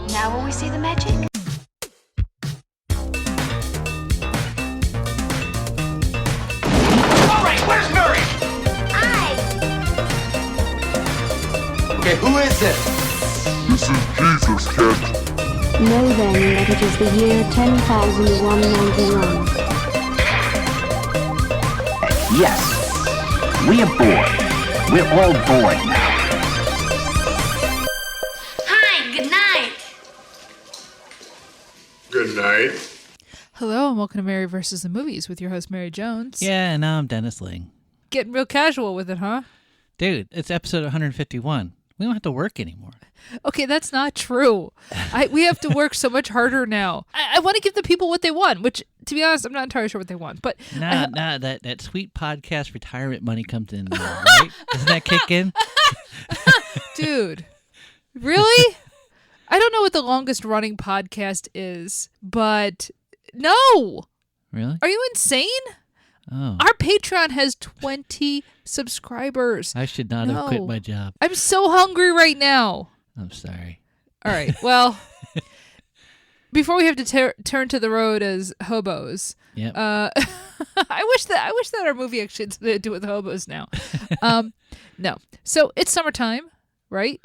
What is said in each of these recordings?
Now will we see the magic? All right, where's Murray? Okay, who is it? This is Jesus, kid. Know then that it is the year 10,191. Yes, we are bored. We're all bored now. Hi, good night. Good night. Hello and welcome to Mary vs. the Movies with your host Mary Jones. Yeah, now I'm Dennis Ling. Getting real casual with it, huh? Dude, it's episode 151. We don't have to work anymore. Okay, that's not true. We have to work so much harder now. I want to give the people what they want, which, to be honest, I'm not entirely sure what they want. But that sweet podcast retirement money comes in now, right? Doesn't that kick in? Dude, really? I don't know what the longest running podcast is, but no. Really? Are you insane? Oh. Our Patreon has 20 subscribers. I should not have quit my job. I'm so hungry right now. I'm sorry. All right. Well, before we have to turn to the road as hobos, Yep. I wish that our movie actually had something to do with hobos now. No. So it's summertime, right?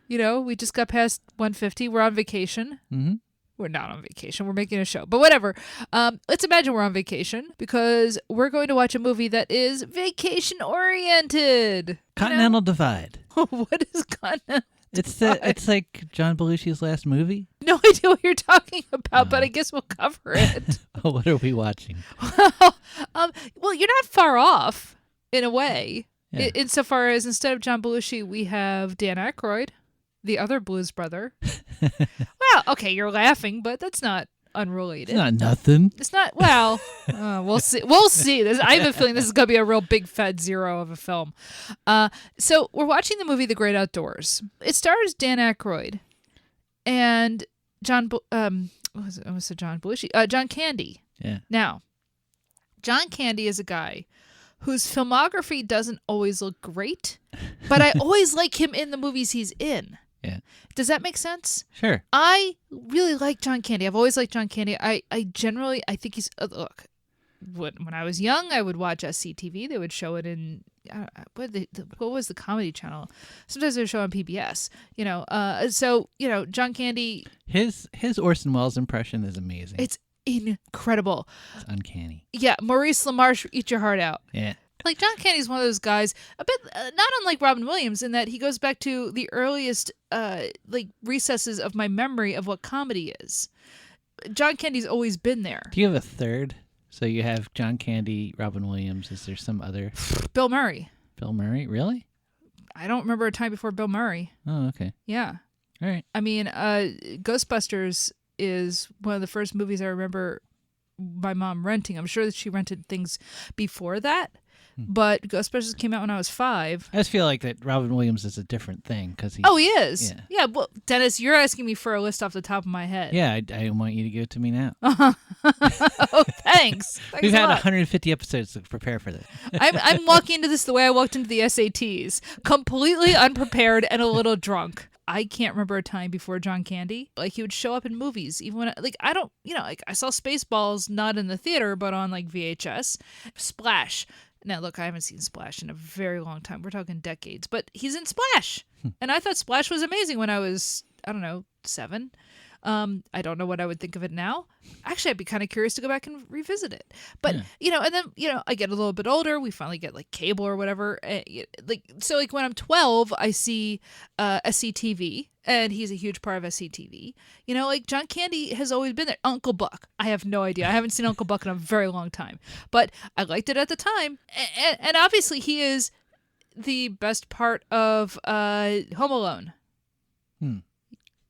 You know, we just got past 150. We're on vacation. Mm-hmm. We're not on vacation. We're making a show. But whatever. Let's imagine we're on vacation because we're going to watch a movie that is vacation-oriented. Continental Divide. What is Continental Divide? It's like John Belushi's last movie. No idea what you're talking about, but I guess we'll cover it. What are we watching? Well, you're not far off in a way. Yeah. Insofar as instead of John Belushi, we have Dan Ackroyd, the other Blues brother. Well, okay, you're laughing, but that's not unrelated. It's not nothing. It's not. Well, we'll see. We'll see. I have a feeling this is going to be a real big fat zero of a film. So we're watching the movie The Great Outdoors. It stars Dan Ackroyd and John. John Belushi. John Candy. Yeah. Now, John Candy is a guy whose filmography doesn't always look great, but I always like him in the movies he's in. Yeah. Does that make sense? Sure. I really like John Candy. I've always liked John Candy. I think he's look. When I was young, I would watch SCTV. They would show it in what was the comedy channel? Sometimes they would show on PBS. You know, so you know, John Candy. His Orson Welles impression is amazing. It's incredible. It's uncanny. Yeah, Maurice LaMarche, eat your heart out. Yeah. Like John Candy's one of those guys, a bit not unlike Robin Williams, in that he goes back to the earliest like recesses of my memory of what comedy is. John Candy's always been there. Do you have a third? So you have John Candy, Robin Williams. Is there some other? Bill Murray. Bill Murray? Really? I don't remember a time before Bill Murray. Oh, okay. Yeah. All right. I mean, Ghostbusters is one of the first movies I remember my mom renting. I'm sure that she rented things before that. But Ghostbusters came out when I was 5. I just feel like that Robin Williams is a different thing because he. Oh, he is. Yeah. Yeah. Well, Dennis, you're asking me for a list off the top of my head. Yeah, I want you to give it to me now. Oh, thanks. We've a had lot. 150 episodes to prepare for this. I'm walking into this the way I walked into the SATs, completely unprepared and a little drunk. I can't remember a time before John Candy. Like, he would show up in movies, even when, I don't, I saw Spaceballs not in the theater, but on, VHS. Splash. Now, look, I haven't seen Splash in a very long time. We're talking decades. But he's in Splash. And I thought Splash was amazing when I was, 7. I don't know what I would think of it now. Actually, I'd be kind of curious to go back and revisit it. But, and then, I get a little bit older. We finally get cable or whatever. So when I'm 12, I see SCTV, and he's a huge part of SCTV. John Candy has always been there. Uncle Buck. I have no idea. I haven't seen Uncle Buck in a very long time. But I liked it at the time. And obviously, he is the best part of Home Alone.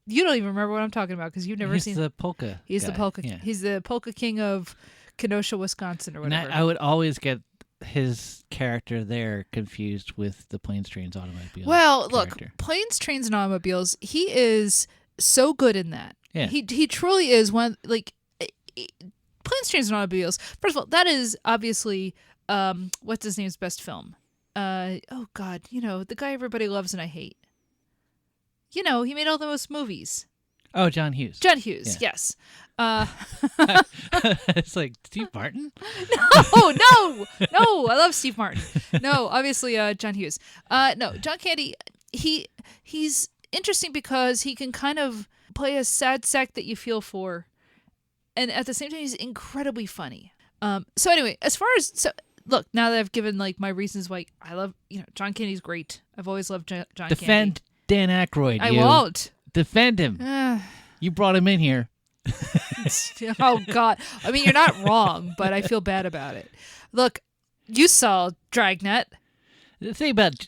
You don't even remember what I'm talking about because you've never seen. He's the polka. He's guy. the polka. Yeah. He's the polka king of Kenosha, Wisconsin, or whatever. And I would always get his character there confused with the Planes, Trains, Automobiles. Well, character. look, Planes, Trains, and Automobiles. He is so good in that. Yeah. He truly is one. Planes, Trains, and Automobiles. First of all, that is obviously what's his name's best film. Oh God, the guy everybody loves and I hate. He made all the most movies. Oh, John Hughes. John Hughes, Yeah. yes. It's like Steve Martin. No, I love Steve Martin. No, obviously John Hughes. No, John Candy. He's interesting because he can kind of play a sad sack that you feel for, and at the same time he's incredibly funny. So anyway, as far as look, now that I've given like my reasons why I love, John Candy's great. I've always loved John Candy. Defend Dan Ackroyd. I won't. Defend him. You brought him in here. Oh God! I mean, you're not wrong, but I feel bad about it. Look, you saw Dragnet. The thing about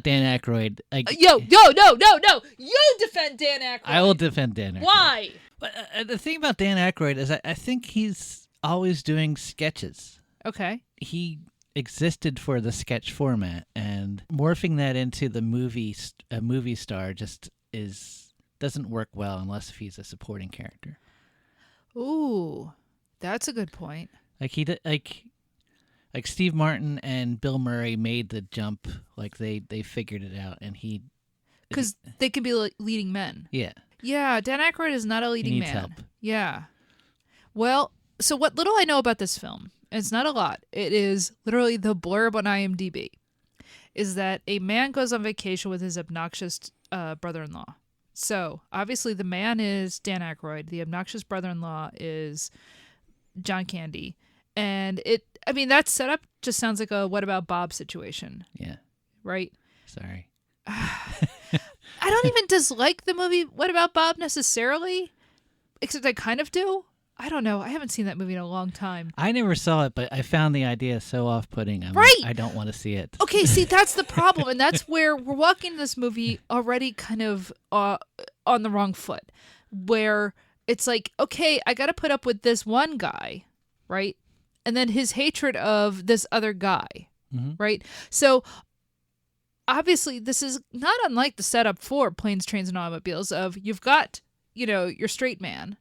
Dan Ackroyd. Like, No! You defend Dan Ackroyd. I will defend Dan Ackroyd. Why? But the thing about Dan Ackroyd is I think he's always doing sketches. Okay. He existed for the sketch format, and morphing that into the movie star just doesn't work well unless if he's a supporting character. Ooh, that's a good point. Like Steve Martin and Bill Murray made the jump. Like they figured it out, and because they can be leading men. Yeah. Yeah, Dan Aykroyd is not a leading needs man. help. Yeah. Well, so what little I know about this film, and it's not a lot. It is literally the blurb on IMDb. Is that a man goes on vacation with his obnoxious brother-in-law. So, obviously, the man is Dan Aykroyd. The obnoxious brother-in-law is John Candy. And that setup just sounds like a What About Bob situation. Yeah. Right? Sorry. I don't even dislike the movie What About Bob necessarily, except I kind of do. I don't know. I haven't seen that movie in a long time. I never saw it, but I found the idea so off-putting. Right. I don't want to see it. Okay, see, that's the problem. And that's where we're walking this movie already kind of on the wrong foot, where it's like, okay, I got to put up with this one guy, right? And then his hatred of this other guy, right? So obviously this is not unlike the setup for Planes, Trains, and Automobiles of you've got, your straight man.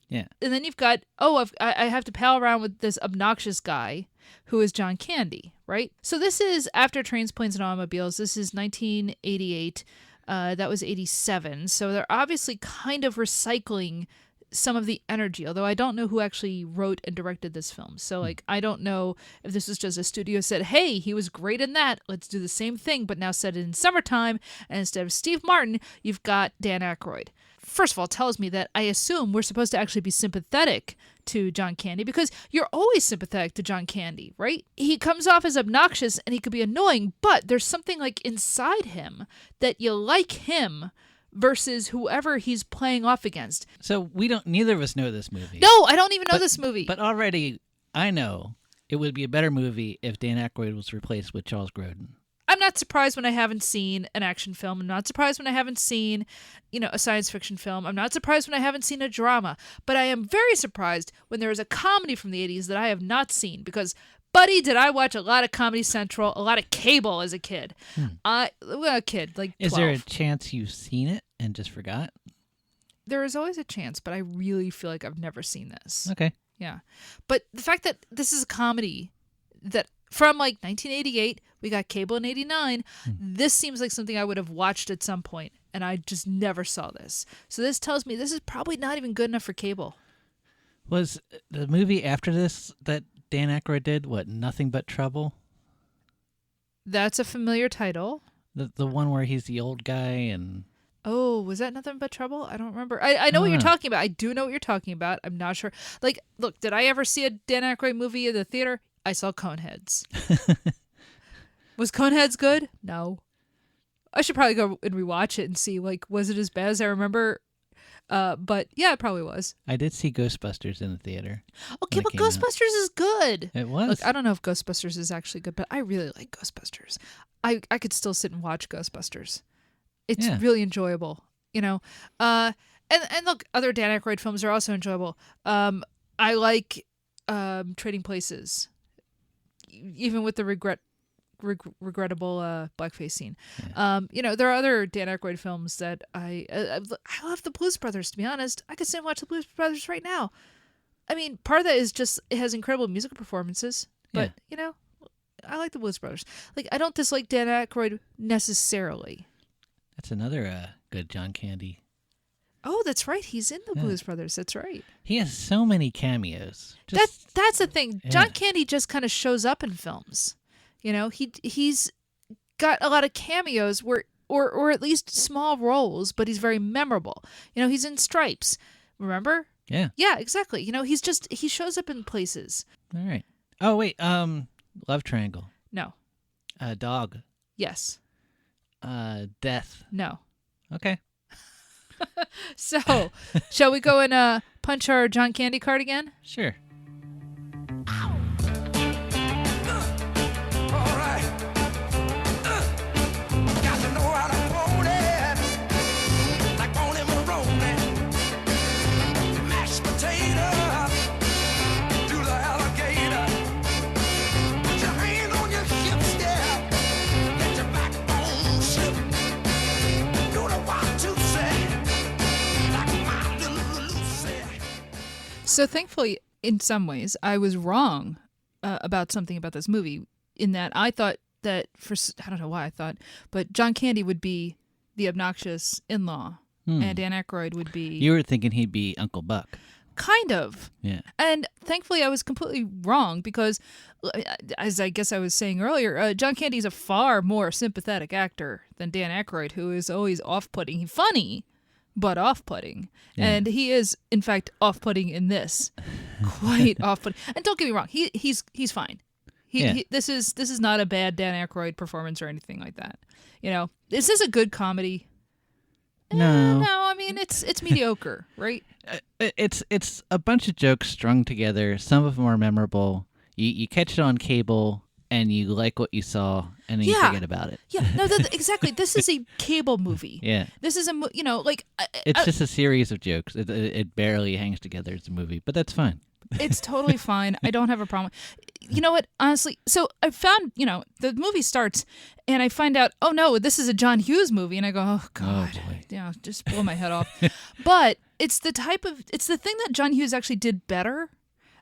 Yeah. And then you've got, I have to pal around with this obnoxious guy who is John Candy, right? So this is after Trains, Planes, and Automobiles. This is 1988. That was 87. So they're obviously kind of recycling some of the energy, although I don't know who actually wrote and directed this film. So, I don't know if this was just a studio said, hey, he was great in that. Let's do the same thing, but now set it in summertime. And instead of Steve Martin, you've got Dan Aykroyd. First of all, tells me that I assume we're supposed to actually be sympathetic to John Candy because you're always sympathetic to John Candy, right? He comes off as obnoxious and he could be annoying, but there's something like inside him that you like him versus whoever he's playing off against. So neither of us know this movie. No, I don't even know this movie. But already I know it would be a better movie if Dan Aykroyd was replaced with Charles Grodin. I'm not surprised when I haven't seen an action film. I'm not surprised when I haven't seen, a science fiction film. I'm not surprised when I haven't seen a drama. But I am very surprised when there is a comedy from the 80s that I have not seen because, buddy, did I watch a lot of Comedy Central, a lot of cable as a kid. A kid, like 12. Is there a chance you've seen it and just forgot? There is always a chance, but I really feel like I've never seen this. Okay. Yeah. But the fact that this is a comedy that from 1988, we got cable in 89, this seems like something I would have watched at some point, and I just never saw this. So this tells me this is probably not even good enough for cable. Was the movie after this that Dan Aykroyd did, Nothing But Trouble? That's a familiar title. The one where he's the old guy and... Oh, was that Nothing But Trouble? I don't remember. I know what you're talking about. I do know what you're talking about. I'm not sure. Look, did I ever see a Dan Aykroyd movie in the theater? I saw Coneheads. Was Coneheads good? No. I should probably go and rewatch it and see, was it as bad as I remember? But yeah, it probably was. I did see Ghostbusters in the theater. Okay, but Ghostbusters is good. It was. Look, I don't know if Ghostbusters is actually good, but I really like Ghostbusters. I could still sit and watch Ghostbusters. It's really enjoyable, And look, other Dan Aykroyd films are also enjoyable. I like Trading Places, even with the regrettable blackface scene. Yeah. There are other Dan Aykroyd films that I love. The Blues Brothers, to be honest. I could sit and watch the Blues Brothers right now. I mean, part of that is just it has incredible musical performances, but I like the Blues Brothers. I don't dislike Dan Aykroyd necessarily. That's another good John Candy. Oh, that's right. He's in the Blues Brothers. That's right. He has so many cameos. That's the thing. Yeah. John Candy just kind of shows up in films. You know, he's got a lot of cameos or at least small roles, but he's very memorable. You know, he's in Stripes. Remember? Yeah. Yeah, exactly. You know, he shows up in places. All right. Oh, wait. Love Triangle. No. Dog. Yes. Death. No. Okay. So, shall we go and punch our John Candy card again? Sure. So thankfully, in some ways, I was wrong about something about this movie in that I thought that I don't know why I thought, but John Candy would be the obnoxious in-law and Dan Ackroyd would be... You were thinking he'd be Uncle Buck. Kind of. Yeah. And thankfully, I was completely wrong because, as I guess I was saying earlier, John Candy's a far more sympathetic actor than Dan Ackroyd, who is always off-putting. He's funny, but off-putting. Yeah. And he is, in fact, off-putting in this. Quite off-putting. And don't get me wrong, he's fine. This is not a bad Dan Aykroyd performance or anything like that. You know, is this a good comedy? No. No, I mean, it's mediocre, right? It's a bunch of jokes strung together. Some of them are memorable. You catch it on cable, and you like what you saw, and then you forget about it. Yeah, no, exactly. This is a cable movie. Yeah. This is like... It's just a series of jokes. It barely hangs together as a movie, but that's fine. It's totally fine. I don't have a problem. You know what? Honestly, so I found, the movie starts and I find out, oh no, this is a John Hughes movie. And I go, oh God, just blow my head off. But it's the thing that John Hughes actually did better.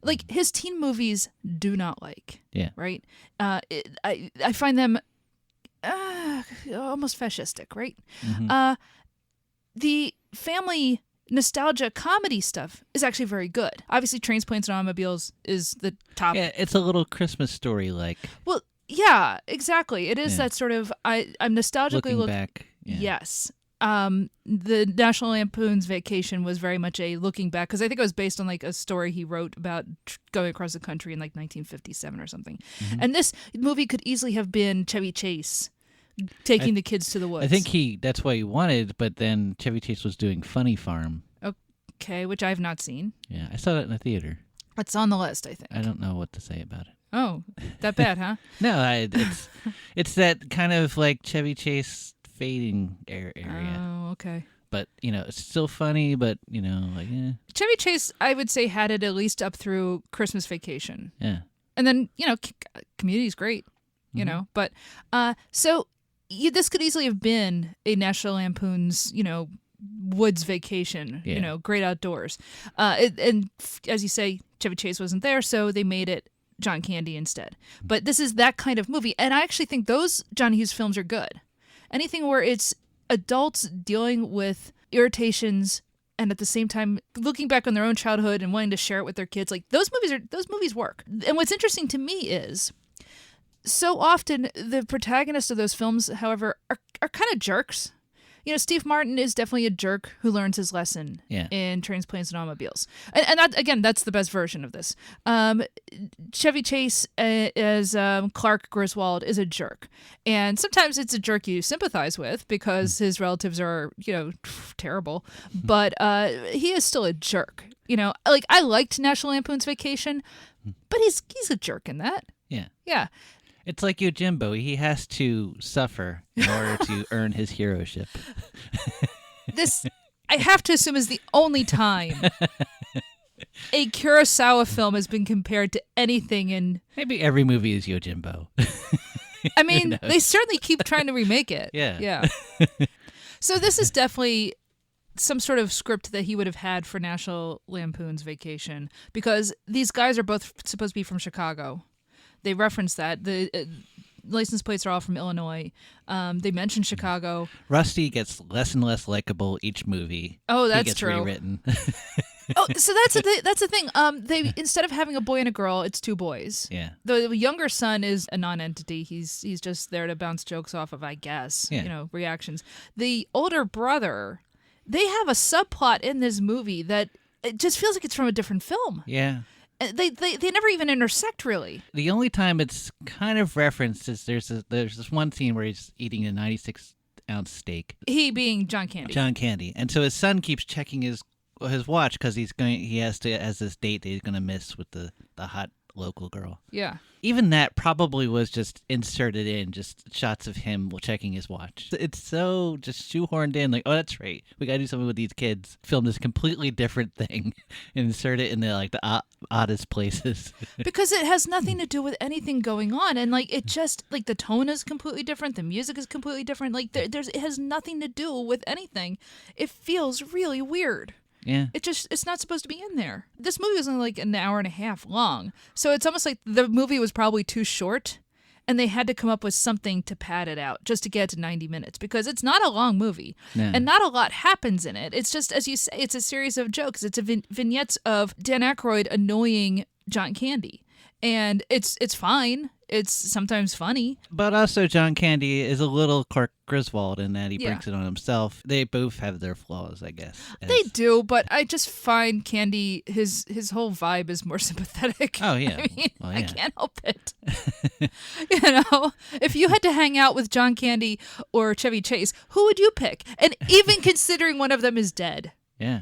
Like his teen movies do not like. Yeah. Right? I find them almost fascistic, right? Mm-hmm. The family nostalgia comedy stuff is actually very good. Obviously, Trains, Planes, and Automobiles is the top. Yeah, it's a little Christmas story like. Well, yeah, exactly. It is that sort of I'm nostalgically looking back. Yeah. Yes. The National Lampoon's Vacation was very much a looking back because I think it was based on like a story he wrote about going across the country in like 1957 or something. Mm-hmm. And this movie could easily have been Chevy Chase taking the kids to the woods. I think that's what he wanted, but then Chevy Chase was doing Funny Farm. Okay, which I have not seen. Yeah, I saw that in the theater. It's on the list, I think. I don't know what to say about it. Oh, that bad, huh? No, it's that kind of like Chevy Chase fading area. Oh, okay. But, it's still funny, but, like, eh. Chevy Chase, I would say, had it at least up through Christmas Vacation. Yeah. And then, Community's great, But, so this could easily have been a National Lampoon's, woods vacation, great outdoors. And as you say, Chevy Chase wasn't there, so they made it John Candy instead. But this is that kind of movie. And I actually think those John Hughes films are good. Anything where it's adults dealing with irritations and at the same time looking back on their own childhood and wanting to share it with their kids, like those movies work. And what's interesting to me is so often the protagonists of those films, however, are kind of jerks. Steve Martin is definitely a jerk who learns his lesson in Trains, Planes, and Automobiles. And that, again, that's the best version of this. Chevy Chase as Clark Griswold is a jerk. And sometimes it's a jerk you sympathize with because his relatives are, terrible. But he is still a jerk. Like I liked National Lampoon's Vacation, but he's a jerk in that. Yeah. Yeah. It's like Yojimbo. He has to suffer in order to earn his heroship. This, I have to assume, is the only time a Kurosawa film has been compared to anything in... Maybe every movie is Yojimbo. I mean, they certainly keep trying to remake it. Yeah. So this is definitely some sort of script that he would have had for National Lampoon's Vacation because these guys are both supposed to be from Chicago. They reference that. license plates are all from Illinois. They mention Chicago. Rusty gets less and less likable each movie. Oh, He that's gets true. rewritten. Oh, so that's the thing. They instead of having a boy and a girl, it's two boys. Yeah. The younger son is a non-entity. He's just there to bounce jokes off of, I guess. Yeah. Reactions. The older brother, they have a subplot in this movie that it just feels like it's from a different film. Yeah. They never even intersect really. The only time it's kind of referenced is there's this one scene where he's eating a 96-ounce steak. He being John Candy. John Candy. And so his son keeps checking his watch because he has this date that he's going to miss with the hot local girl. Yeah. Even that probably was just inserted in, just shots of him checking his watch. It's so just shoehorned in, like, oh, that's right. We got to do something with these kids. Film this completely different thing and insert it in the oddest places. Because it has nothing to do with anything going on. And, it just, the tone is completely different. The music is completely different. It has nothing to do with anything. It feels really weird. Yeah. It's not supposed to be in there. This movie was only an hour and a half long. So it's almost like the movie was probably too short and they had to come up with something to pad it out just to get to 90 minutes because it's not a long movie and not a lot happens in it. It's just, as you say, it's a series of jokes. It's vignettes of Dan Ackroyd annoying John Candy. And it's fine. It's sometimes funny. But also John Candy is a little Clark Griswold in that he Yeah. brings it on himself. They both have their flaws, I guess. They do, but I just find Candy, his whole vibe is more sympathetic. Oh, yeah. I mean, Well, I yeah. can't help it. If you had to hang out with John Candy or Chevy Chase, who would you pick? And even considering one of them is dead. Yeah.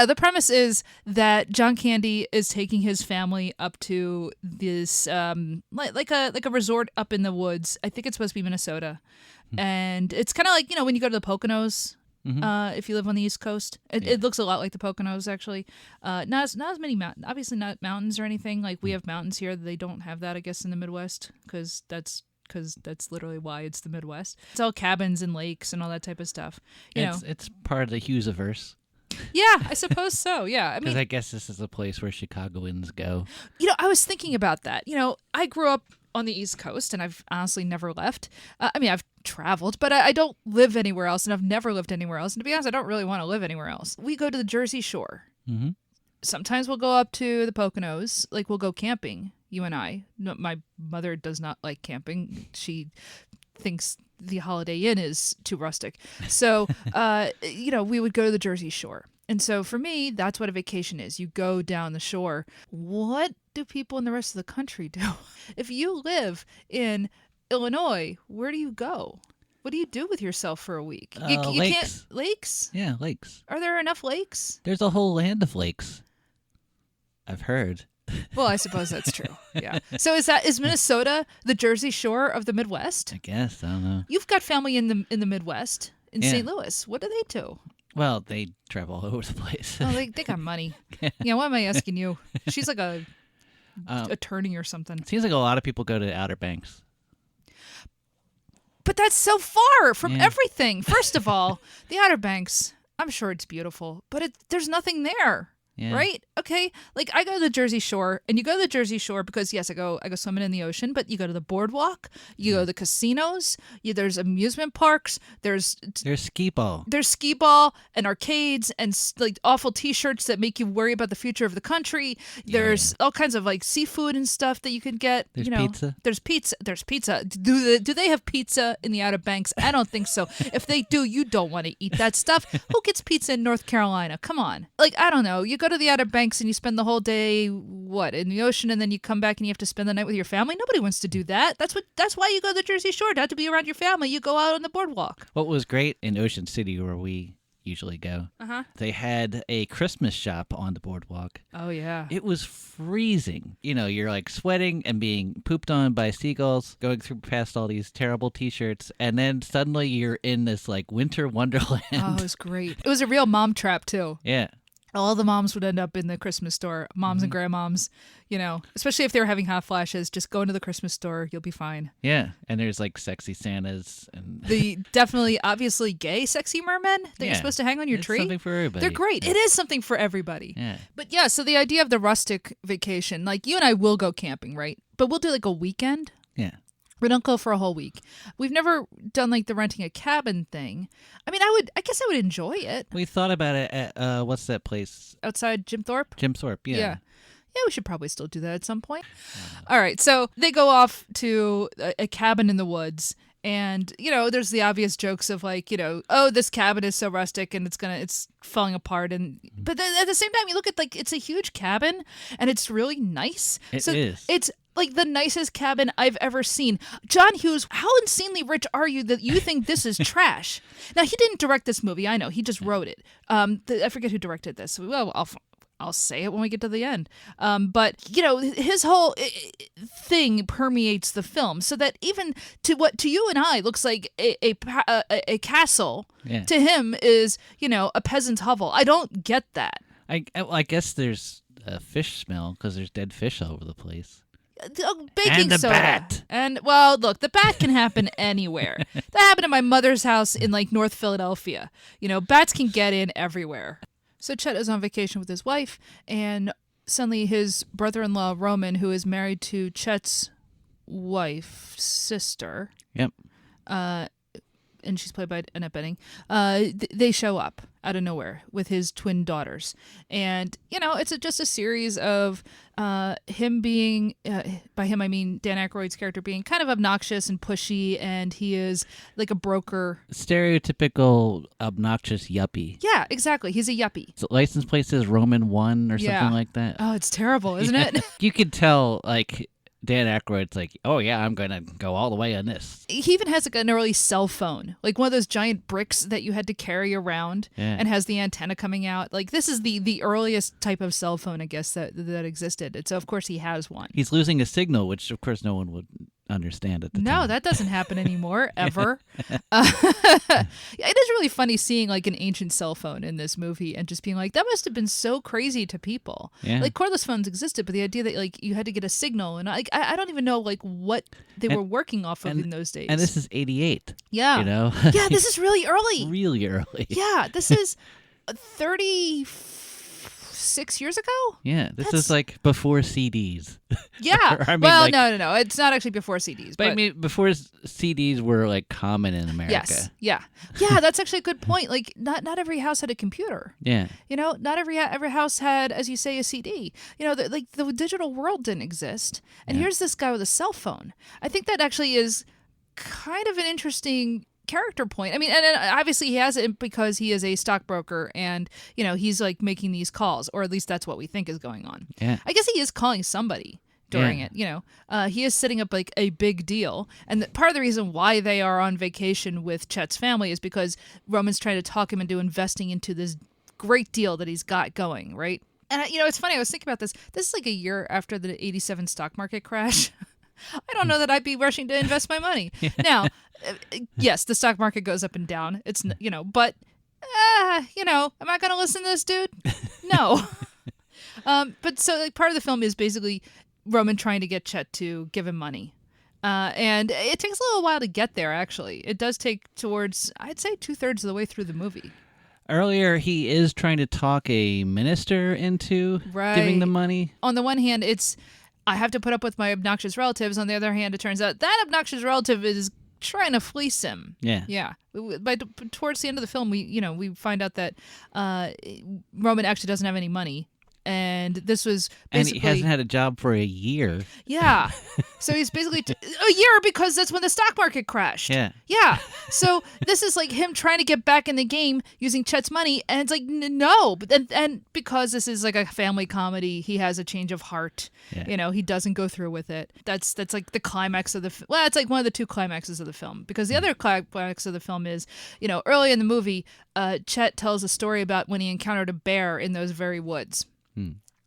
The premise is that John Candy is taking his family up to this like a resort up in the woods. I think it's supposed to be Minnesota, and it's kind of like when you go to the Poconos. If you live on the East Coast, it looks a lot like the Poconos actually. Not as many mountains, obviously not mountains or anything. Like we have mountains here, they don't have that, I guess, in the Midwest because that's literally why it's the Midwest. It's all cabins and lakes and all that type of stuff. It's part of the Hughes-averse. Yeah, I suppose so. Yeah, I Because mean, I guess this is a place where Chicagoans go. I was thinking about that. I grew up on the East Coast, and I've honestly never left. I've traveled, but I don't live anywhere else, and I've never lived anywhere else. And to be honest, I don't really want to live anywhere else. We go to the Jersey Shore. Mm-hmm. Sometimes we'll go up to the Poconos. Like, we'll go camping, you and I. No, my mother does not like camping. She thinks the Holiday Inn is too rustic. So, we would go to the Jersey Shore. And so for me, that's what a vacation is. You go down the shore. What do people in the rest of the country do? If you live in Illinois, where do you go? What do you do with yourself for a week? You Lakes. can't. Lakes? Yeah, lakes. Are there enough lakes? There's a whole land of lakes. I've heard. Well, I suppose that's true. Yeah. So is Minnesota the Jersey Shore of the Midwest? I guess. I don't know. You've got family in the Midwest, in Yeah. St. Louis. What do they do? Well, they travel all over the place. Oh, they got money. Yeah, why am I asking you? She's like a attorney or something. Seems like a lot of people go to Outer Banks. But that's so far from Yeah. everything. First of all, the Outer Banks, I'm sure it's beautiful, but there's nothing there. Yeah. Right? Okay. Like I go to the Jersey Shore, and you go to the Jersey Shore because yes, I go swimming in the ocean, but you go to the boardwalk, you go to the casinos, there's amusement parks, there's skee ball. There's skee ball and arcades and like awful T-shirts that make you worry about the future of the country. There's all kinds of like seafood and stuff that you can get. There's pizza. There's pizza. There's pizza. Do they have pizza in the Outer Banks? I don't think so. If they do, you don't want to eat that stuff. Who gets pizza in North Carolina? Come on. Like I don't know. You go to the Outer Banks and you spend the whole day in the ocean, and then you come back and you have to spend the night with your family. Nobody wants to do that. That's why you go to the Jersey Shore, not to be around your family. You go out on the boardwalk. What was great in Ocean City, where we usually go, they had a Christmas shop on the boardwalk. Oh yeah. It was freezing. You're like sweating and being pooped on by seagulls, going through past all these terrible T-shirts, and then suddenly you're in this like winter wonderland. Oh, it was great. It was a real mom trap too. Yeah. All the moms would end up in the Christmas store, moms and grandmoms, especially if they were having hot flashes, just go into the Christmas store. You'll be fine. Yeah. And there's like sexy Santas and The definitely, obviously gay sexy mermen that you're supposed to hang on your it's tree. something for everybody. They're great. Yeah. It is something for everybody. Yeah. But yeah, so the idea of the rustic vacation, like you and I will go camping, right? But we'll do like a weekend. Yeah. We don't go for a whole week. We've never done like the renting a cabin thing. I mean, I guess I would enjoy it. We thought about it at what's that place? Outside Jim Thorpe? Jim Thorpe, yeah. Yeah, we should probably still do that at some point. All right, so they go off to a cabin in the woods. And, there's the obvious jokes of like, oh, this cabin is so rustic and it's falling apart. But then at the same time, you look at like, it's a huge cabin and it's really nice. It is. It's like the nicest cabin I've ever seen. John Hughes, how insanely rich are you that you think this is trash? Now, he didn't direct this movie. I know. He just wrote it. I forget who directed this. Well, I'll say it when we get to the end. But, his whole thing permeates the film so that even to what to you and I looks like a castle, to him is, a peasant's hovel. I don't get that. I guess there's a fish smell because there's dead fish all over the place. Baking and the soda. bat. And, well, look, the bat can happen anywhere. That happened at my mother's house in, like, North Philadelphia. Bats can get in everywhere. So Chet is on vacation with his wife, and suddenly his brother-in-law, Roman, who is married to Chet's wife's sister. Yep. And she's played by Annette Bening. They show up out of nowhere with his twin daughters. And, it's just a series of him being, by him I mean Dan Ackroyd's character being kind of obnoxious and pushy, and he is like a broker. Stereotypical obnoxious yuppie. Yeah, exactly. He's a yuppie. So license plate says Roman 1 or something like that. Oh, it's terrible, isn't it? You could tell, like, Dan Ackroyd's like, oh yeah, I'm going to go all the way on this. He even has like an early cell phone, like one of those giant bricks that you had to carry around and has the antenna coming out. Like this is the earliest type of cell phone, I guess, that existed. And so of course he has one. He's losing a signal, which of course no one would understand at the time. No, that doesn't happen anymore, ever. It is really funny seeing like an ancient cell phone in this movie and just being like, that must have been so crazy to people. Yeah. Like cordless phones existed, but the idea that like you had to get a signal and like I don't even know like what they were working off of in those days. And this is 88. Yeah. Yeah, this is really early. Really early. Yeah, this is 36 years ago? Yeah, this is like before CDs. Yeah. I mean, well, like, no. It's not actually before CDs. But I mean, before CDs were like common in America. Yes. Yeah. Yeah, that's actually a good point. Like, not every house had a computer. Yeah. Not every house had, as you say, a CD. The digital world didn't exist. And here's this guy with a cell phone. I think that actually is kind of an interesting character point. I mean, and obviously he has it because he is a stockbroker and, he's like making these calls, or at least that's what we think is going on. Yeah. I guess he is calling somebody during it, he is setting up like a big deal. And part of the reason why they are on vacation with Chet's family is because Roman's trying to talk him into investing into this great deal that he's got going, right? And, it's funny. I was thinking about this. This is like a year after the 87 stock market crash. I don't know that I'd be rushing to invest my money. Now, yes, the stock market goes up and down. It's, but, am I going to listen to this dude? No. But so like, part of the film is basically Roman trying to get Chet to give him money. And it takes a little while to get there, actually. It does take towards, I'd say, 2/3 of the way through the movie. Earlier, he is trying to talk a minister into giving the money. On the one hand, it's, I have to put up with my obnoxious relatives. On the other hand, it turns out that obnoxious relative is trying to fleece him. Yeah. Yeah. But towards the end of the film, we find out that Roman actually doesn't have any money. And this was basically... And he hasn't had a job for a year. Yeah. So he's basically... a year because that's when the stock market crashed. Yeah. Yeah. So this is like him trying to get back in the game using Chet's money. And it's like, no. But and because this is like a family comedy, he has a change of heart. Yeah. He doesn't go through with it. That's like the climax of the... Well, it's like one of the two climaxes of the film. Because the other climax of the film is, early in the movie, Chet tells a story about when he encountered a bear in those very woods.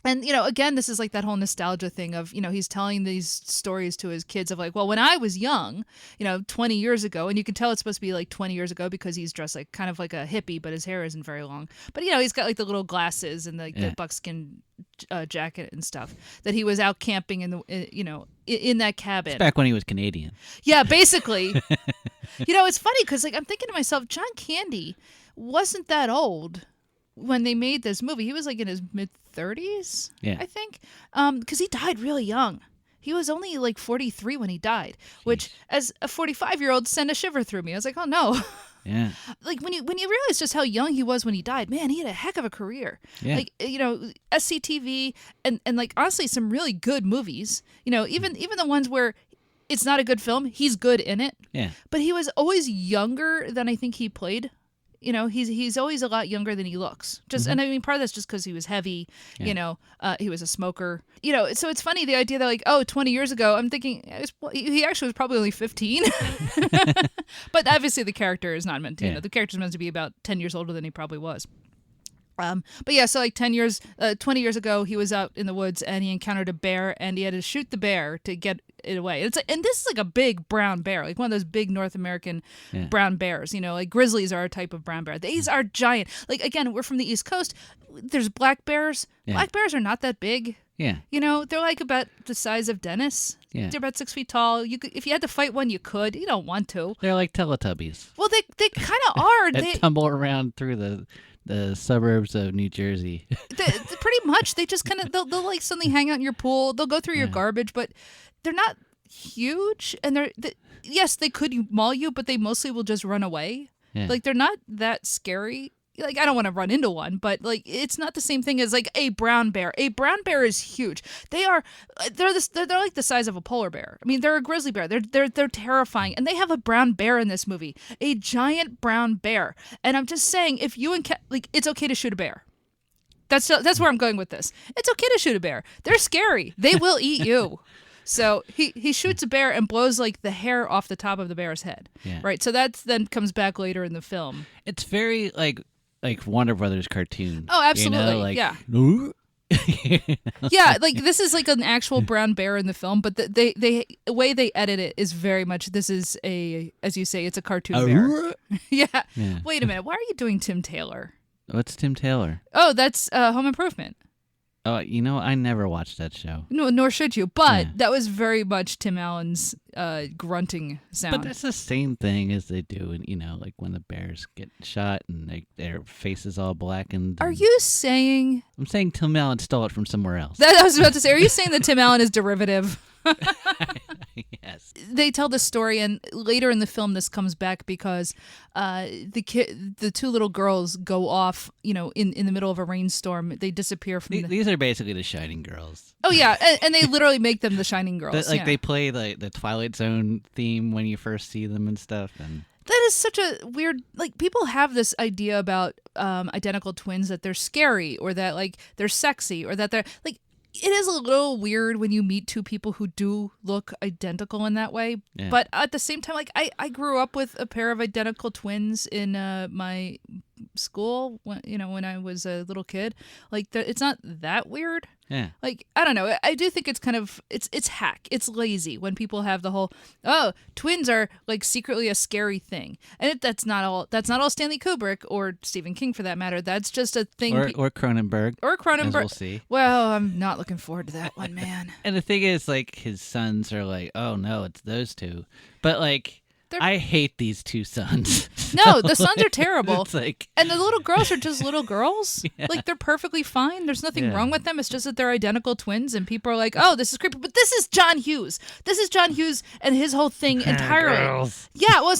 And, again, this is like that whole nostalgia thing of, he's telling these stories to his kids of like, well, when I was young, 20 years ago, and you can tell it's supposed to be like 20 years ago because he's dressed like kind of like a hippie, but his hair isn't very long. But, he's got like the little glasses and like the buckskin jacket and stuff that he was out camping in the, in that cabin. It's back when he was Canadian. Yeah, basically. It's funny because like I'm thinking to myself, John Candy wasn't that old when they made this movie. He was like in his mid-30s, I think, because he died really young. He was only like 43 when he died, which as a 45-year-old sent a shiver through me. I was like, oh no. Yeah. Like when you realize just how young he was when he died, man, he had a heck of a career. Yeah. Like, SCTV and like honestly some really good movies. Even the ones where it's not a good film, he's good in it. Yeah. But he was always younger than I think he played. He's always a lot younger than he looks. And I mean, part of that's just because he was heavy. Yeah. He was a smoker. So it's funny the idea that like, 20 years ago, I'm thinking he actually was probably only 15. But obviously the character is not meant to. Yeah. The character's meant to be about 10 years older than he probably was. But yeah, so like 20 years ago, he was out in the woods and he encountered a bear and he had to shoot the bear to get it away. And this is like a big brown bear, like one of those big North American brown bears. Like grizzlies are a type of brown bear. These are giant. Like again, we're from the East Coast. There's black bears. Yeah. Black bears are not that big. Yeah. They're like about the size of Dennis. Yeah. They're about 6 feet tall. If you had to fight one, you could. You don't want to. They're like Teletubbies. Well, they kind of are. They tumble around through the suburbs of New Jersey. Pretty much. They just kind of they'll like suddenly hang out in your pool. They'll go through your garbage, but they're not huge. And yes, they could maul you, but they mostly will just run away. Yeah. Like they're not that scary. Like I don't want to run into one, but like it's not the same thing as like a brown bear. A brown bear is huge. They're like the size of a polar bear. I mean, they're a grizzly bear. They're terrifying, and they have a brown bear in this movie, a giant brown bear. And I'm just saying, if you it's okay to shoot a bear. That's where I'm going with this. It's okay to shoot a bear. They're scary. They will eat you. So he shoots a bear and blows like the hair off the top of the bear's head. Yeah. Right. So that then comes back later in the film. It's very like Warner Brothers cartoon. Oh, absolutely. Yeah. Yeah, like this is like an actual brown bear in the film, but the way they edit it is very much this is as you say, it's a cartoon bear. Yeah. Wait a minute. Why are you doing Tim Taylor? What's Tim Taylor? Oh, that's Home Improvement. Oh, I never watched that show. No, nor should you. But that was very much Tim Allen's grunting sound. But that's the same thing as they do, like when the bears get shot and their faces all blackened. Are you saying? I'm saying Tim Allen stole it from somewhere else. That I was about to say. Are you saying that Tim Allen is derivative? Yes. They tell the story, and later in the film, this comes back because the two little girls go off, in the middle of a rainstorm. They disappear from These are basically the Shining Girls. Oh yeah, and they literally make them the Shining Girls. They play the Twilight Zone theme when you first see them and stuff, and. That is such a weird, like, people have this idea about identical twins that they're scary or that, like, they're sexy or that they're, like, it is a little weird when you meet two people who do look identical in that way. Yeah. But at the same time, like, I grew up with a pair of identical twins in my school when I was a little kid. Like, it's not that weird. Yeah. Like, I don't know. I do think it's kind of it's hack. It's lazy when people have the whole twins are like secretly a scary thing. And that's not all Stanley Kubrick or Stephen King for that matter. That's just a thing or Cronenberg. Or Cronenberg. As we'll see. Well, I'm not looking forward to that one, man. And the thing is, like, his sons are like, oh no, it's those two. But like I hate these two sons. No, the sons are terrible. It's like... And the little girls are just little girls. Yeah. Like, they're perfectly fine. There's nothing wrong with them. It's just that they're identical twins, and people are like, oh, this is creepy. But this is John Hughes. This is John Hughes and his whole thing entirely. Girls. Yeah, well,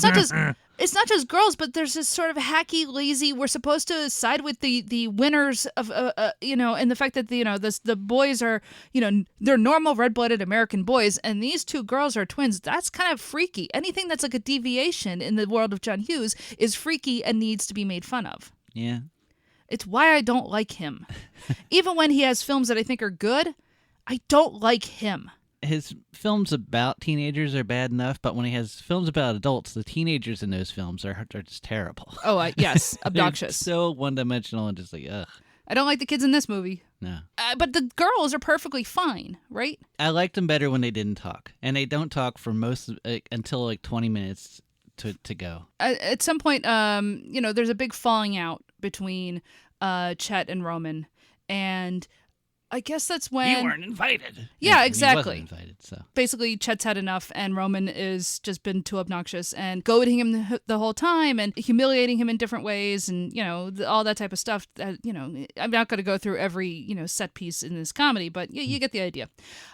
it's not just girls, but there's this sort of hacky, lazy. We're supposed to side with the winners of and the fact that the boys are they're normal red-blooded American boys, and these two girls are twins. That's kind of freaky. Anything that's like a deviation in the world of John Hughes is freaky and needs to be made fun of. Yeah, it's why I don't like him. Even when he has films that I think are good, I don't like him. His films about teenagers are bad enough, but when he has films about adults, the teenagers in those films are just terrible. Oh, yes, obnoxious. So one-dimensional and just like, ugh. I don't like the kids in this movie. No. But the girls are perfectly fine, right? I liked them better when they didn't talk. And they don't talk for until like 20 minutes to go. At some point, there's a big falling out between Chet and Roman. And I guess that's when You weren't invited. Yeah, He exactly. wasn't invited, so. basically Chet's had enough, and Roman is just been too obnoxious and goading him the whole time and humiliating him in different ways, and all that type of stuff. That I'm not going to go through every set piece in this comedy, but you get the idea.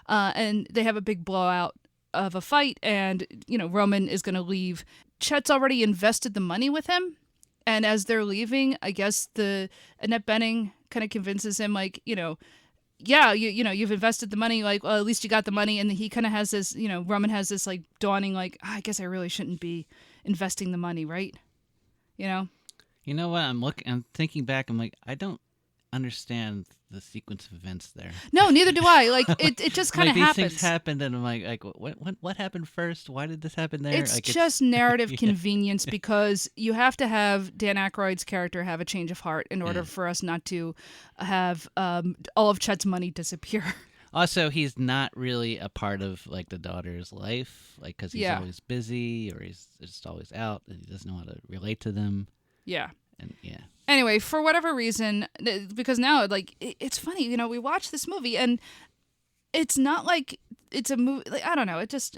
And they have a big blowout of a fight, and Roman is going to leave. Chet's already invested the money with him, and as they're leaving, I guess the Annette Bening kind of convinces him, like, yeah, you've invested the money, like, well, at least you got the money. And he kind of has this, Roman has this like dawning, like, I guess I really shouldn't be investing the money, right? You know what? I'm thinking back. I'm like, I don't understand the sequence of events there. No, neither do I. Like, it just kind of these happens. things happened, and I'm like, what happened first? Why did this happen there? It's like, just narrative convenience, because you have to have Dan Ackroyd's character have a change of heart in order for us not to have all of Chet's money disappear. Also, he's not really a part of like the daughter's life, like, because he's always busy, or he's just always out, and he doesn't know how to relate to them. Yeah. And Anyway, for whatever reason, because now, like, it's funny, we watch this movie, and it's not like it's a movie. Like, I don't know. It just.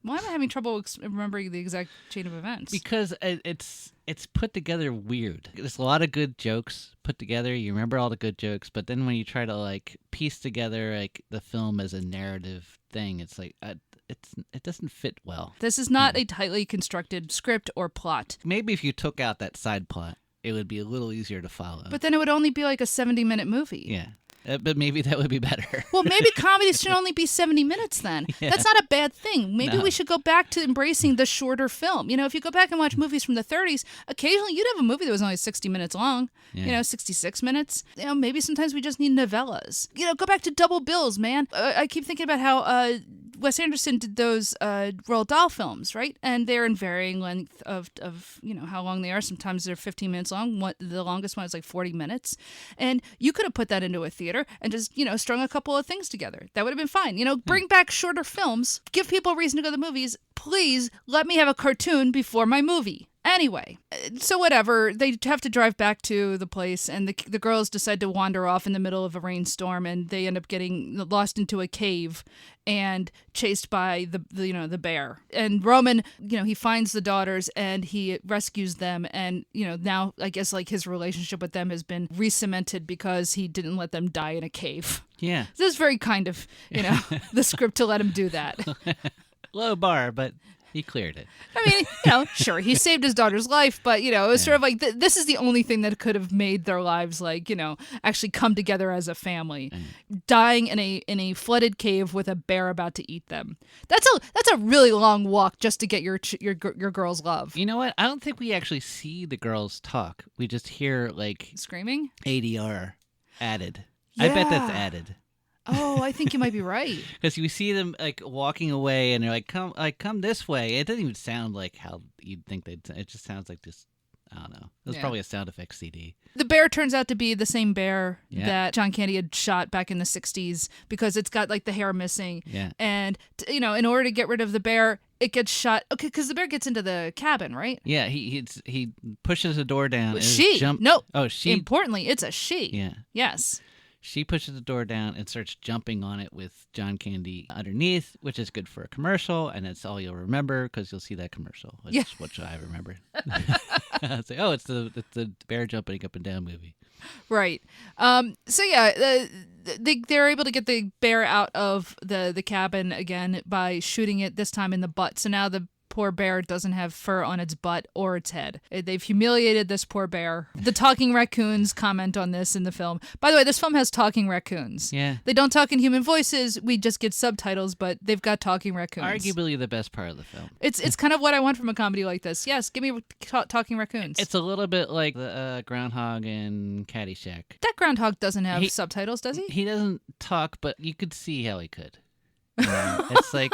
Why am I having trouble remembering the exact chain of events? Because it's put together weird. There's a lot of good jokes put together. You remember all the good jokes, but then when you try to like piece together like the film as a narrative thing, it's like it doesn't fit well. This is not a tightly constructed script or plot. Maybe if you took out that side plot, it would be a little easier to follow. But then it would only be like a 70-minute movie. Yeah. But maybe that would be better. Well, maybe comedies should only be 70 minutes then. Yeah. That's not a bad thing. Maybe we should go back to embracing the shorter film. If you go back and watch movies from the 30s, occasionally you'd have a movie that was only 60 minutes long, 66 minutes. Maybe sometimes we just need novellas. Go back to double bills, man. I keep thinking about how Wes Anderson did those Roald Dahl films, right? And they're in varying length of how long they are. Sometimes they're 15 minutes long. The longest one is like 40 minutes. And you could have put that into a theater and just, strung a couple of things together. That would have been fine. Bring back shorter films. Give people a reason to go to the movies. Please let me have a cartoon before my movie. Anyway, so whatever, they have to drive back to the place, and the girls decide to wander off in the middle of a rainstorm, and they end up getting lost into a cave and chased by the bear. And Roman, he finds the daughters and he rescues them, and now I guess like his relationship with them has been re-cemented because he didn't let them die in a cave. Yeah. This is very kind of, the script to let him do that. Low bar, but he cleared it. I mean, sure, he saved his daughter's life, but, it was sort of like, this is the only thing that could have made their lives, like, actually come together as a family. Dying in a flooded cave with a bear about to eat them. That's a really long walk just to get your girl's love. You know what? I don't think we actually see the girls talk. We just hear, like... Screaming? ADR added. Yeah. I bet that's added. Oh, I think you might be right. Because you see them like walking away, and they're like, "Come this way." It doesn't even sound like how you'd think they'd. It just sounds like this. I don't know. It was probably a sound effects CD. The bear turns out to be the same bear that John Candy had shot back in the 60s, because it's got like the hair missing. Yeah. And in order to get rid of the bear, it gets shot. Okay, because the bear gets into the cabin, right? Yeah. He pushes the door down. And She. No. Oh, she. Importantly, it's a she. Yeah. Yes. She pushes the door down and starts jumping on it with John Candy underneath, which is good for a commercial, and that's all you'll remember because you'll see that commercial. That's what I remember. It's like, oh, it's the bear jumping up and down movie. Right. So yeah, they're able to get the bear out of the cabin again by shooting it, this time in the butt. So now the poor bear doesn't have fur on its butt or its head. They've humiliated this poor bear. The talking raccoons comment on this in the film. By the way, this film has talking raccoons. Yeah. They don't talk in human voices. We just get subtitles, but they've got talking raccoons. Arguably the best part of the film. It's kind of what I want from a comedy like this. Yes, give me talking raccoons. It's a little bit like the groundhog in Caddyshack. That groundhog doesn't have subtitles, does he? He doesn't talk, but you could see how he could. It's like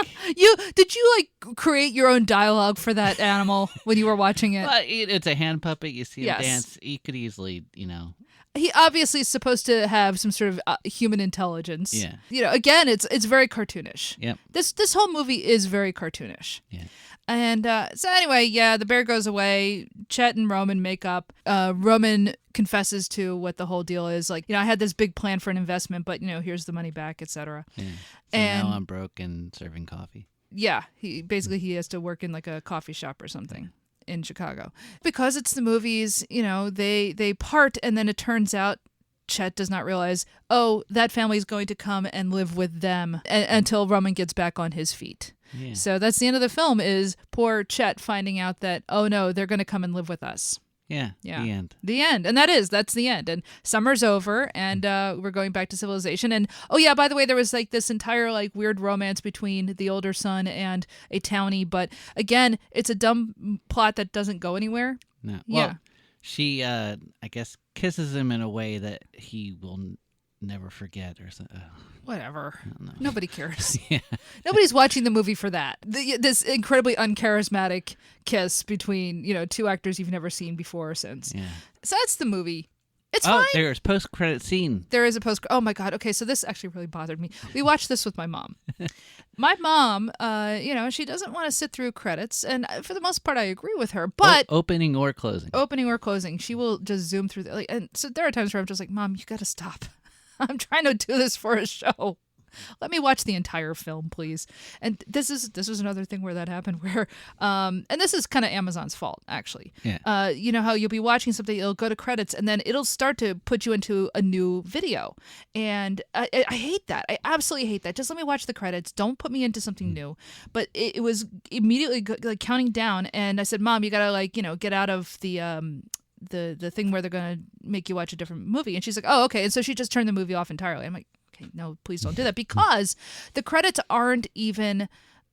did you like create your own dialogue for that animal when you were watching it? It's a hand puppet. You see him dance. You could easily, He obviously is supposed to have some sort of human intelligence. Yeah. Again, it's very cartoonish. Yep. This whole movie is very cartoonish. Yeah. And so anyway, yeah, the bear goes away. Chet and Roman make up. Roman confesses to what the whole deal is. Like, I had this big plan for an investment, but, here's the money back, etc. Yeah. So And now I'm broke and serving coffee. yeah, he has to work in like a coffee shop or something in Chicago. Because it's the movies, they part, and then it turns out Chet does not realize, that family is going to come and live with them until Roman gets back on his feet. Yeah. So that's the end of the film, is poor Chet finding out that, oh no, they're going to come and live with us. Yeah. Yeah. The end. The end. And that's the end. And summer's over, and we're going back to civilization. And oh yeah, by the way, there was like this entire like weird romance between the older son and a townie, but again, it's a dumb plot that doesn't go anywhere. No. Yeah. Well, she, I guess, kisses him in a way that he will never forget or something. Whatever. I don't know. Nobody cares. Yeah. Nobody's watching the movie for that. This incredibly uncharismatic kiss between, two actors you've never seen before or since. Yeah. So that's the movie. It's Oh, fine. there's post-credit scene. There is a post. Oh my God. Okay, so this actually really bothered me. We watched this with my mom. My mom, she doesn't want to sit through credits, and for the most part, I agree with her. But Opening or closing. opening or closing, she will just zoom through. And so there are times where I'm just like, Mom, you got to stop. I'm trying to do this for a show. Let me watch the entire film, please. And this was another thing where that happened, where and this is kind of Amazon's fault, actually. Yeah. You know how you'll be watching something, it'll go to credits, and then it'll start to put you into a new video. And I hate that. I absolutely hate that. Just let me watch the credits. Don't put me into something new. But it was immediately like counting down, and I said, Mom, you gotta get out of the thing where they're gonna make you watch a different movie. And she's like, oh, okay. And so she just turned the movie off entirely. I'm like, okay, no, please don't do that, because the credits aren't even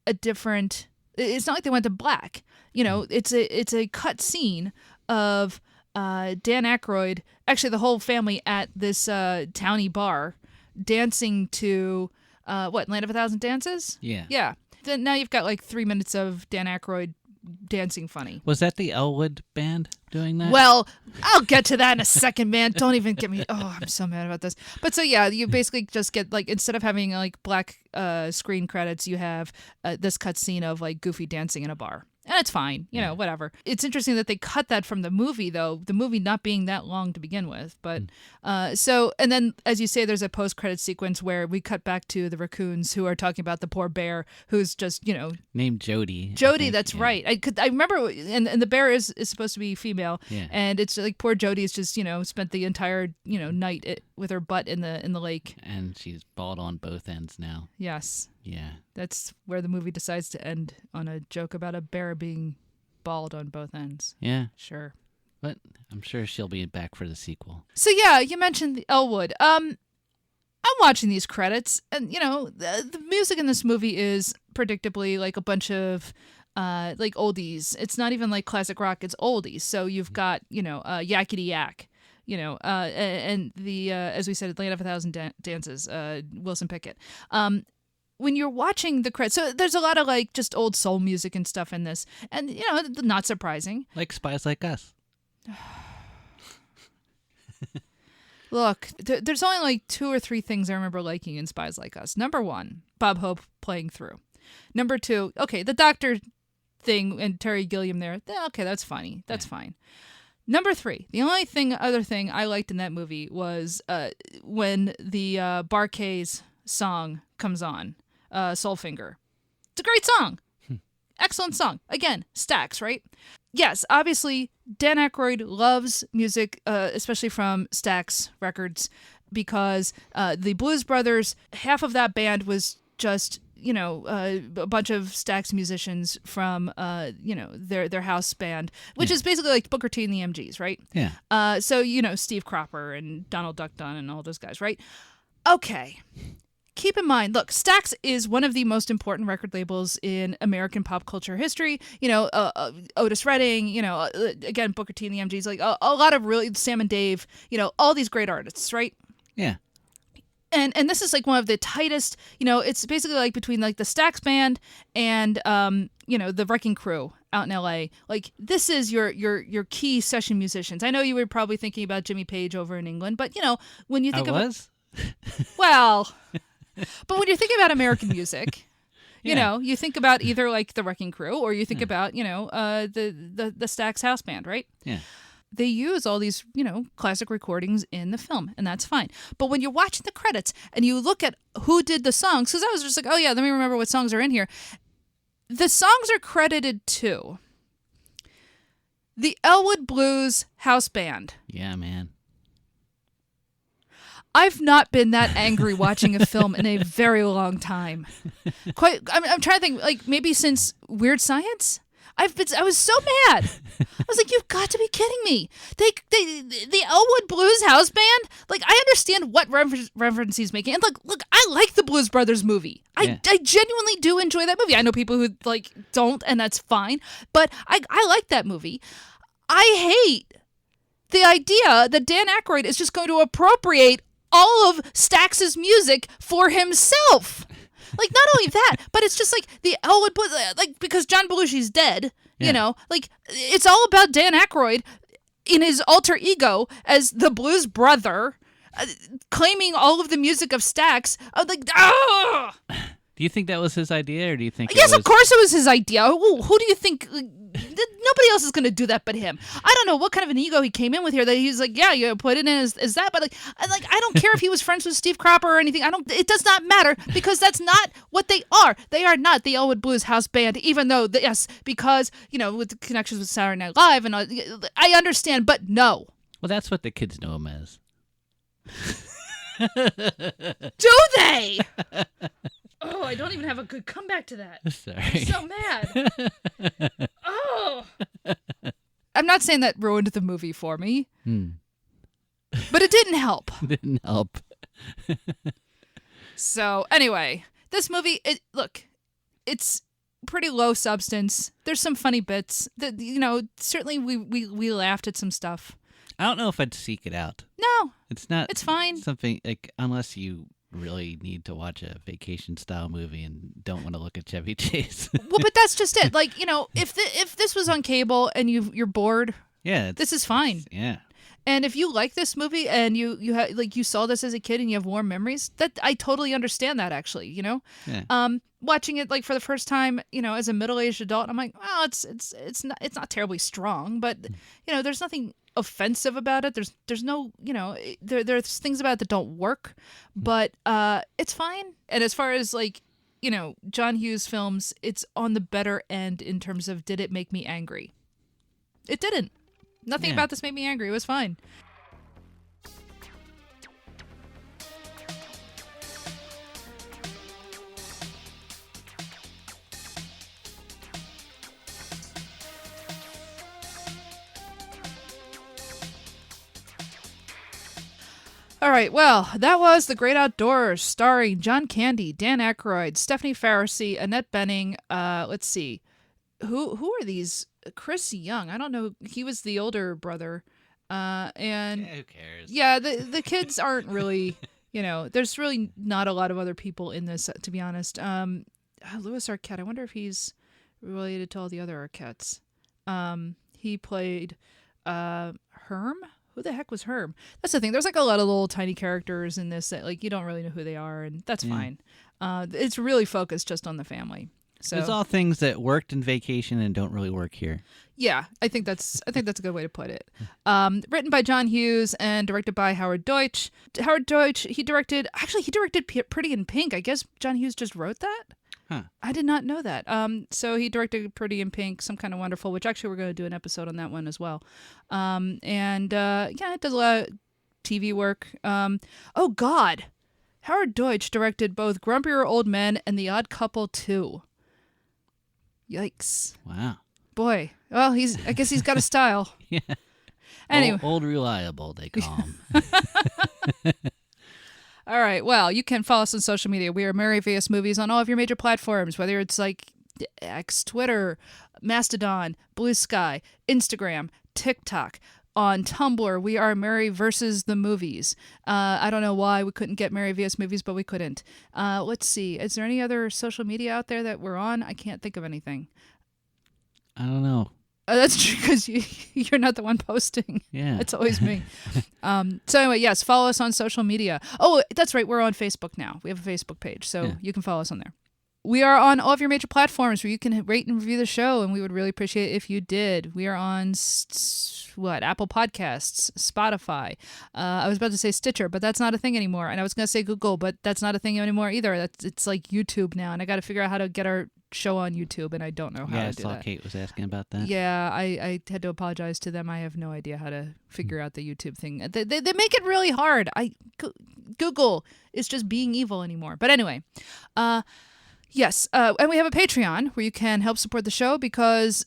a different. It's not like they went to black. It's a cut scene of Dan Ackroyd, actually the whole family at this townie bar, dancing to Land of a Thousand Dances. Yeah. Yeah. Then now you've got like 3 minutes of Dan Ackroyd dancing funny. Was that the Elwood band doing that? Well, I'll get to that in a second, man. Don't even get me. Oh, I'm so mad about this. But so yeah, you basically just get like, instead of having like black screen credits, you have this cut scene of like Goofy dancing in a bar. And it's fine, whatever. It's interesting that they cut that from the movie, though, the movie not being that long to begin with. But and then, as you say, there's a post-credit sequence where we cut back to the raccoons who are talking about the poor bear who's just, named Jody. Jody, that's right. I remember, and the bear is supposed to be female, Yeah. and it's like poor Jody's just, spent the entire, night with her butt in the lake. And she's bald on both ends now. Yes. Yeah. That's where the movie decides to end, on a joke about a bear being bald on both ends. Yeah. Sure. But I'm sure she'll be back for the sequel. So yeah, you mentioned the Elwood. I'm watching these credits, and the music in this movie is predictably like a bunch of like oldies. It's not even like classic rock; it's oldies. So you've got Yakety Yak, and the as we said, Land of a Thousand Dances, Wilson Pickett. When you're watching the credits, so there's a lot of like just old soul music and stuff in this, and not surprising. Like Spies Like Us. Look, there's only like 2 or 3 things I remember liking in Spies Like Us. Number 1, Bob Hope playing through. Number 2, okay, the doctor thing and Terry Gilliam there. Okay, that's funny. That's fine. Number 3, the only other thing I liked in that movie was when the Bar-Kays song comes on, Soulfinger. It's a great song. Excellent song. Again, Stax, right? Yes, obviously, Dan Ackroyd loves music, especially from Stax Records, because the Blues Brothers, half of that band was just, a bunch of Stax musicians from, their house band, which is basically like Booker T and the MGs, right? Yeah. So, Steve Cropper and Donald Duck Dunn and all those guys, right? Okay. Keep in mind, look, Stax is one of the most important record labels in American pop culture history. Otis Redding, again, Booker T and the MGs, like a lot of really, Sam and Dave, all these great artists, right? Yeah. And this is like one of the tightest, it's basically like between like the Stax band and, the Wrecking Crew out in LA. Like this is your key session musicians. I know you were probably thinking about Jimmy Page over in England, but when you think I was? well, but when you're thinking about American music, You know, you think about either like the Wrecking Crew or you think about, you know, the Stax House Band, right? Yeah. They use all these, you know, classic recordings in the film, and that's fine. But when you're watching the credits and you look at who did the songs, because I was just like, oh yeah, let me remember what songs are in here. The songs are credited to the Elwood Blues House Band. Yeah, man. I've not been that angry watching a film in a very long time. I'm trying to think, like maybe since Weird Science. I was so mad. I was like, you've got to be kidding me. The Elwood Blues House Band. Like, I understand what reference he's making, and look, I like the Blues Brothers movie. I genuinely do enjoy that movie. I know people who like don't, and that's fine. But I like that movie. I hate the idea that Dan Ackroyd is just going to appropriate all of Stax's music for himself. Like, not only that, but it's just like the Elwood Blues, like, because John Belushi's dead, you know, like, it's all about Dan Ackroyd in his alter ego as the Blues Brother, claiming all of the music of Stax. Like, ah! Do you think that was his idea, or do you think? Yes, of course it was his idea. Who do you think? Nobody else is going to do that but him. I don't know what kind of an ego he came in with here that he's like, yeah, you put it in as that, but like I don't care if he was friends with Steve Cropper or anything. It does not matter because that's not what they are. They are not the Elwood Blues House Band, even though yes, because you know with the connections with Saturday Night Live and I understand, but no. Well, that's what the kids know him as. Do they? Oh, I don't even have a good comeback to that. Sorry. I'm so mad. Oh. I'm not saying that ruined the movie for me. But it didn't help. Didn't help. So, anyway, this movie, it's pretty low substance. There's some funny bits. That you know, certainly we laughed at some stuff. I don't know if I'd seek it out. No. It's not. It's fine. Something like, unless you really need to watch a vacation style movie and don't want to look at Chevy Chase. Well, but that's just it. Like, you know, if this was on cable and you're bored, this is fine. Yeah. And if you like this movie and you saw this as a kid and you have warm memories, that I totally understand that actually, you know. Yeah. Watching it like for the first time, you know, as a middle-aged adult, I'm like, well, it's not terribly strong, but you know, there's nothing offensive about it. There's no, you know, there's things about it that don't work, but it's fine. And as far as like, you know, John Hughes films, it's on the better end in terms of did it make me angry? It didn't. Nothing about this made me angry. It was fine. All right, well, that was The Great Outdoors, starring John Candy, Dan Ackroyd, Stephanie Faracy, Annette Bening. Let's see, who are these? Chris Young. I don't know. He was the older brother. And who cares? Yeah, the kids aren't really. You know, there's really not a lot of other people in this, to be honest. Louis Arquette. I wonder if he's related to all the other Arquettes. He played Herm. Who the heck was Herm? That's the thing. There's like a lot of little tiny characters in this that like you don't really know who they are, and that's fine. It's really focused just on the family. So it's all things that worked in Vacation and don't really work here. Yeah, I think that's a good way to put it. Written by John Hughes and directed by Howard Deutch. Howard Deutch, he directed Pretty in Pink. I guess John Hughes just wrote that. Huh. I did not know that. So he directed Pretty in Pink, Some Kind of Wonderful, which actually we're going to do an episode on that one as well. It does a lot of TV work. Oh God, Howard Deutch directed both Grumpier Old Men and The Odd Couple 2. Yikes! Wow. Boy, well, I guess he's got a style. Yeah. Anyway, old reliable they call him. All right. Well, you can follow us on social media. We are Mary VS Movies on all of your major platforms, whether it's like X, Twitter, Mastodon, Blue Sky, Instagram, TikTok. On Tumblr, we are Mary versus the Movies. I don't know why we couldn't get Mary VS Movies, but we couldn't. Let's see. Is there any other social media out there that we're on? I can't think of anything. I don't know. That's true because you're not the one posting. Yeah. It's always me. So anyway, yes, follow us on social media. Oh, that's right. We're on Facebook now. We have a Facebook page, so you can follow us on there. We are on all of your major platforms where you can rate and review the show, and we would really appreciate it if you did. We are on Apple Podcasts, Spotify. I was about to say Stitcher, but that's not a thing anymore. And I was going to say Google, but that's not a thing anymore either. It's like YouTube now, and I got to figure out how to get our show on YouTube, and I don't know how to do that. I saw Kate was asking about that. Yeah, I had to apologize to them. I have no idea how to figure out the YouTube thing. They make it really hard. Google is just being evil anymore. But anyway, yes, and we have a Patreon where you can help support the show because,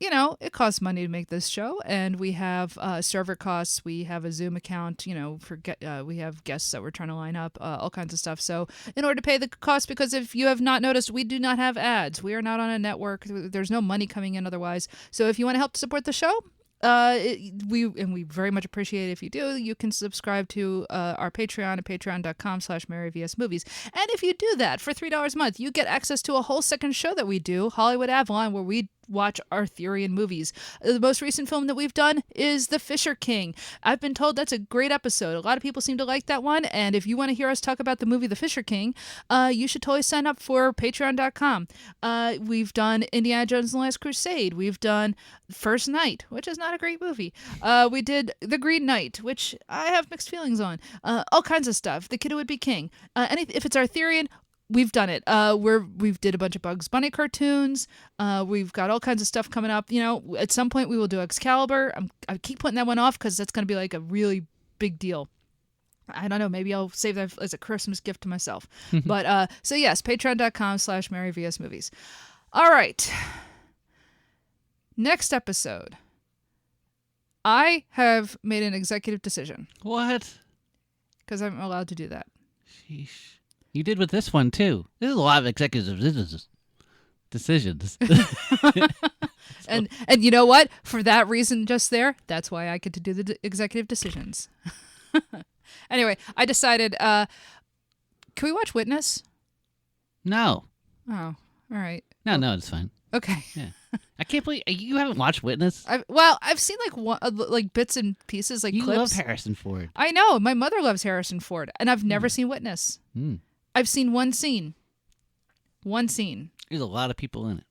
you know, it costs money to make this show, and we have server costs. We have a Zoom account, you know, we have guests that we're trying to line up, all kinds of stuff. So in order to pay the cost, because if you have not noticed, we do not have ads. We are not on a network. There's no money coming in otherwise. So if you want to help to support the show, we very much appreciate it if you do. You can subscribe to our Patreon at patreon.com/MaryVSMovies. And if you do that for $3 a month, you get access to a whole second show that we do, Hollywood Avalon, where we watch Arthurian movies. The most recent film that we've done is The Fisher King. I've been told that's a great episode. A lot of people seem to like that one, and if you want to hear us talk about the movie The Fisher King, you should totally sign up for patreon.com. We've done Indiana Jones and the Last Crusade. We've done First Knight, which is not a great movie. We did The Green Knight, which I have mixed feelings on. All kinds of stuff. The Kid Who Would Be King. If it's Arthurian, we've done it. We've did a bunch of Bugs Bunny cartoons. We've got all kinds of stuff coming up. You know, at some point we will do Excalibur. I keep putting that one off because that's going to be like a really big deal. I don't know. Maybe I'll save that as a Christmas gift to myself. But so yes, patreon.com/MaryVSMovies. All right. Next episode. I have made an executive decision. What? Because I'm allowed to do that. Sheesh. You did with this one, too. This is a lot of executive decisions. And you know what? For that reason just there, that's why I get to do the executive decisions. Anyway, I decided, can we watch Witness? No. Oh, all right. No, it's fine. Okay. Yeah. I can't believe you haven't watched Witness. I've seen like bits and pieces, like you clips. love Harrison Ford. I know. My mother loves Harrison Ford, and I've never seen Witness. I've seen one scene. One scene. There's a lot of people in it.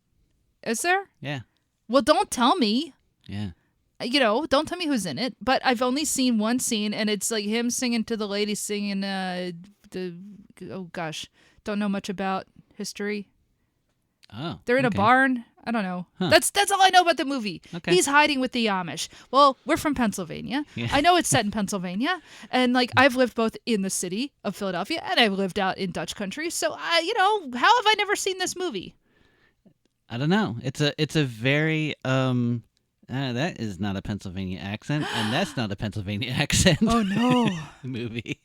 Is there? Yeah. Well, don't tell me. Yeah. You know, don't tell me who's in it. But I've only seen one scene, and it's like him singing to the lady singing oh gosh, don't know much about history. Oh. They're in a barn. I don't know. Huh. That's all I know about the movie. Okay. He's hiding with the Amish. Well, we're from Pennsylvania. Yeah. I know it's set in Pennsylvania, and like I've lived both in the city of Philadelphia and I've lived out in Dutch country. So how have I never seen this movie? I don't know. It's a very that is not a Pennsylvania accent, and that's not a Pennsylvania accent. Oh no. Movie.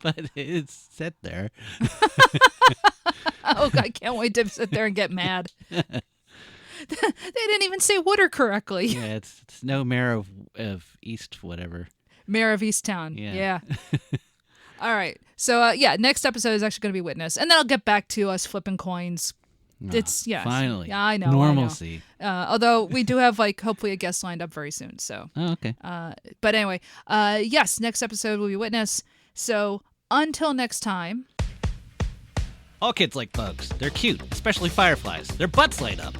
But it's set there. Oh, I can't wait to sit there and get mad. They didn't even say Wooder correctly. Yeah, it's no mayor of East whatever. Mayor of Easttown. Yeah. All right. So next episode is actually going to be Witness, and then I'll get back to us flipping coins. It's finally. Yeah, I know. Normalcy. I know. Although we do have hopefully a guest lined up very soon. So. Oh, okay. But anyway, yes, next episode will be Witness. So until next time. All kids like bugs. They're cute, especially fireflies. Their butts light up.